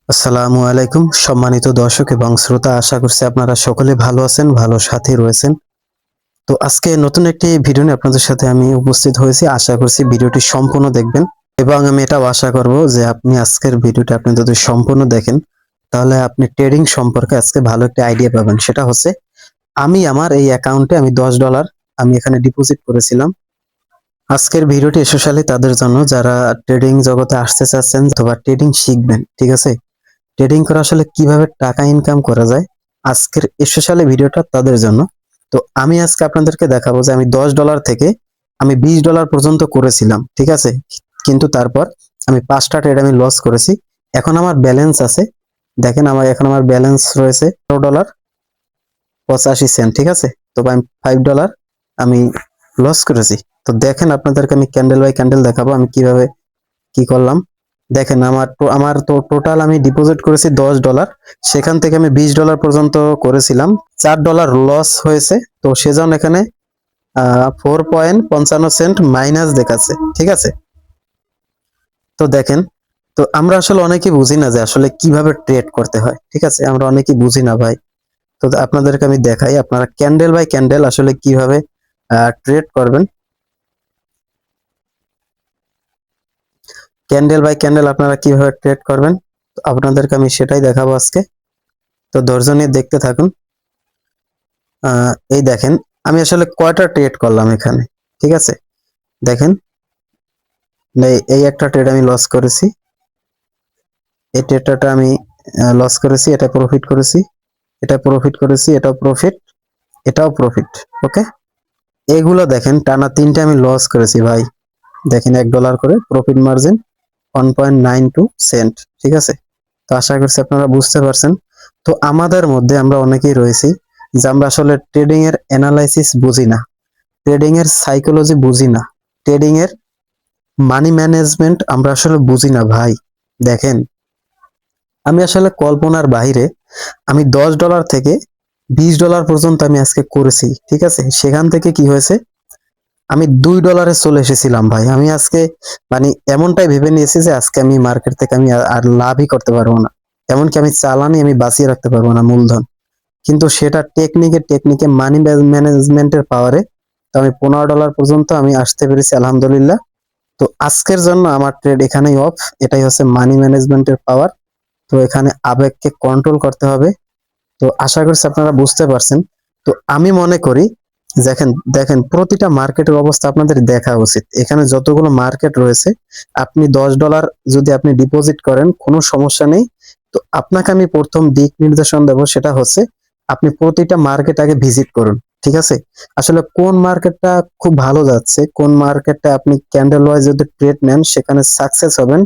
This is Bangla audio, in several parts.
আসসালামু আলাইকুম সম্মানিত দর্শক এবং শ্রোতা, আশা করছি আপনারা সকলে ভালো আছেন, ভালো সাথে রয়েছেন। তো আজকে নতুন একটি ভিডিও নিয়ে আপনাদের সাথে আমি উপস্থিত হয়েছি। আশা করছি ভিডিওটি সম্পূর্ণ দেখবেন এবং আমি এটাও আশা করব যে আপনি আজকের ভিডিওটা আপনি যদি সম্পূর্ণ দেখেন তাহলে আপনি ট্রেডিং সম্পর্কে আজকে ভালো একটা আইডিয়া পাবেন। সেটা হচ্ছে আমি আমার এই অ্যাকাউন্টে আমি $10 আমি এখানে ডিপোজিট করেছিলাম। আজকের ভিডিওটি স্পেশালি তাদের জন্য যারা ট্রেডিং জগতে আসতে চাচ্ছেন অথবা ট্রেডিং শিখবেন, ঠিক আছে? ট্রেডিং করে আসলে কিভাবে টাকা ইনকাম করা যায়, আজকের স্পেশালি ভিডিওটা তাদের জন্য। তো আমি আজকে আপনাদেরকে দেখাবো যে আমি $10 থেকে আমি $20 পর্যন্ত করেছিলাম, ঠিক আছে? কিন্তু তারপর আমি 5টা ট্রেড আমি লস করেছি। এখন আমার ব্যালেন্স আছে, দেখেন এখন আমার ব্যালেন্স রয়েছে $12.85, ঠিক আছে? তো আমি $5 আমি লস করেছি। তো দেখেন আপনাদেরকে আমি ক্যান্ডেল বাই ক্যান্ডেল দেখাবো আমি কিভাবে কি করলাম। দেখেন আমার তো টোটাল আমি ডিপোজিট করেছি $10, সেখান থেকে আমি $20 পর্যন্ত করেছিলাম, $4 লস হয়েছে। তো সেজন্য এখানে 4.55 মাইনাস দেখাচ্ছে, ঠিক আছে? তো দেখেন, তো আমরা আসলে অনেকেই বুঝি না যে আসলে কিভাবে ট্রেড করতে হয়, ঠিক আছে? আমরা অনেকেই বুঝি না ভাই। তো আপনাদেরকে আমি দেখাই আপনারা ক্যান্ডেল বাই ক্যান্ডেল আসলে কিভাবে ট্রেড করবেন। ক্যান্ডেল বাই ক্যান্ডেল আপনারা কিভাবে ট্রেড করবেন, তো আপনাদেরকে আমি সেটাই দেখাবো আজকে। তো ধৈর্য নিয়ে দেখতে থাকুন। এই দেখেন আমি আসলে কয়টা ট্রেড করলাম এখানে, ঠিক আছে? দেখেন, এই একটা ট্রেড আমি লস করেছি, এই ট্রেডটা আমি লস করেছি, এটা প্রফিট করেছি, এটা প্রফিট করেছি, এটাও প্রফিট, এটাও প্রফিট। ওকে, এগুলো দেখেন টানা তিনটে আমি লস করেছি ভাই। দেখেন $1 করে প্রফিট মার্জিন 1.92 সেন্ট, ঠিক আছে? তো আশা করছি আপনারা বুঝতে পারছেন। তো আমাদের মধ্যে আমরা অনেকেই রয়েছি যে আমরা আসলে ট্রেডিং এর অ্যানালাইসিস বুঝি না, ট্রেডিং এর সাইকোলজি বুঝি না, ট্রেডিং এর মানি ম্যানেজমেন্ট আমরা আসলে বুঝি না ভাই। দেখেন, আমি আসলে কল্পনার বাইরে আমি $10 থেকে $20 পর্যন্ত আমি আজকে করেছি, ঠিক আছে? সেখান থেকে কি হয়েছে, আমি $2 চলে এসেছিলাম ভাই। আমি আজকে মানে এমনটাই ভেবে নিয়েছি যে আজকে আমি মার্কেট থেকে আমি আর লাভই করতে পারবো না, এমনকি আমি চালানি আমি বাঁচিয়ে রাখতে পারবো না মূলধন। কিন্তু সেটা টেকনিকে মানি ম্যানেজমেন্টের পাওয়ারে তো আমি $15 পর্যন্ত আমি আসতে পেরেছি, আলহামদুলিল্লাহ। তো আজকের জন্য আমার ট্রেড এখানেই অফ। এটাই হচ্ছে মানি ম্যানেজমেন্টের পাওয়ার। তো এখানে আবেগকে কন্ট্রোল করতে হবে। তো আশা করছি আপনারা বুঝতে পারছেন। তো আমি মনে করি, দেখেন দেখেন প্রতিটা মার্কেটের অবস্থা আপনাদের দেখা উচিত। এখানে যতগুলো মার্কেট রয়েছে, আপনি $10 যদি আপনি ডিপোজিট করেন কোনো সমস্যা নেই। তো আপনাকে আমি প্রথম দিক নির্দেশন দেবো, সেটা হচ্ছে আপনি প্রতিটা মার্কেট আগে ভিজিট করুন, ঠিক আছে? আসলে কোন মার্কেটটা খুব ভালো যাচ্ছে, কোন মার্কেটটা আপনি ক্যান্ডেল ওয়াইজ যদি ট্রেড নেন সেখানে সাকসেস হবেন,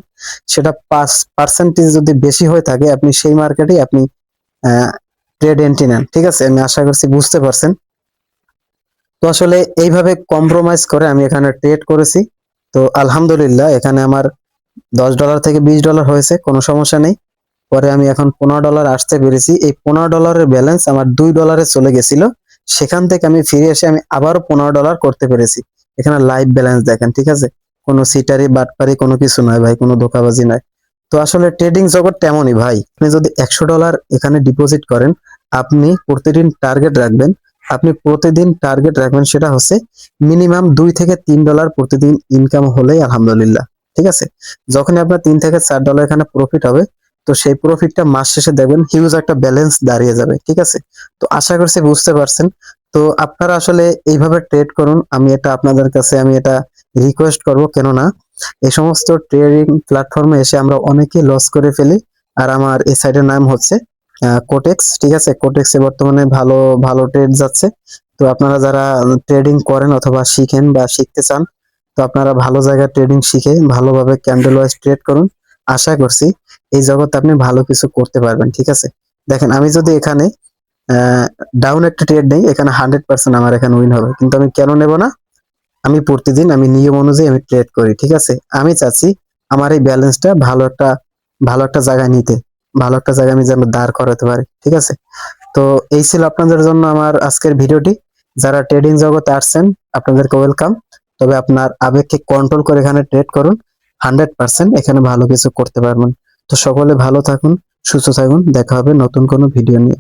সেটা পার্সেন্টেজ যদি বেশি হয়ে থাকে আপনি সেই মার্কেটেই আপনি ট্রেড এন্ট্রি নেন, ঠিক আছে? আমি আশা করছি বুঝতে পারছেন। তো আসলে এইভাবে কম্প্রোমাইজ করে আমি এখানে ট্রেড করেছি। তো আলহামদুলিল্লাহ এখানে আমার $10 থেকে $20 হয়েছে, কোনো সমস্যা নেই। পরে আমি এখন $15 আসতে পেরেছি। এই $15 ব্যালেন্স আমার $2 চলে গেছিল, সেখান থেকে আমি ফিরে এসে আমি আবারও $15 করতে পেরেছি। এখানে লাইভ ব্যালেন্স দেখেন, ঠিক আছে? কোনো সিটারি বাটপারি কোনো কিছু নয় ভাই, কোনো ধোকাবাজি নয়। তো আসলে ট্রেডিং জগৎ তেমনই ভাই। আপনি যদি $100 এখানে ডিপোজিট করেন, আপনি প্রতিদিন টার্গেট রাখবেন, সেটা হচ্ছে মিনিমাম $2 থেকে $3 প্রতিদিন ইনকাম হলেই আলহামদুলিল্লাহ, ঠিক আছে? যখন আপনার $3 থেকে $4 এখানে প্রফিট হবে, তো সেই প্রফিটটা মাস শেষে দেখবেন হিউজ একটা ব্যালেন্স দাঁড়িয়ে যাবে, ঠিক আছে? তো আশা করছি বুঝতে পারছেন। তো আপনারা আসলে এইভাবে ট্রেড করুন, আমি এটা আপনাদের কাছে আমি এটা রিকোয়েস্ট করব। কেননা এই সমস্ত ট্রেডিং প্ল্যাটফর্মে এসে আমরা অনেকেই লস করে ফেলি। আর আমার এই সাইটের নাম হচ্ছে কোটেক্স, ঠিক আছে? কোটেক্সে বর্তমানে ভালো ভালো ট্রেড যাচ্ছে। তো আপনারা যারা ট্রেডিং করেন অথবা শিখেন বা শিখতে চান, তো আপনারা ভালো জায়গায় ট্রেডিং শিখে ভালোভাবে ক্যান্ডেল ওয়াইজ ট্রেড করুন। আশা করছি এই জগতে আপনি ভালো কিছু করতে পারবেন, ঠিক আছে? দেখেন আমি যদি এখানে ডাউন একটা ট্রেড নেই, এখানে 100% আমার এখানে উইন হবে। কিন্তু আমি কেন নেব না? আমি প্রতিদিন আমি নিয়ম অনুযায়ী আমি ট্রেড করি, ঠিক আছে? আমি চাচ্ছি আমার এই ব্যালেন্সটা ভালো একটা জায়গায় নিতে, ভালো একটা জায়গায় আমি যেন দাঁড় করাতে পারি, ঠিক আছে? তো এই ছিল আপনাদের জন্য আমার আজকের ভিডিওটি। যারা ট্রেডিং জগতে আসছেন আপনাদেরকে ওয়েলকাম। তবে আপনার আবেগকে কন্ট্রোল করে এখানে ট্রেড করুন, 100% এখানে ভালো কিছু করতে পারবেন। তো সকলে ভালো থাকুন, সুস্থ থাকুন, দেখা হবে নতুন কোনো ভিডিও নিয়ে।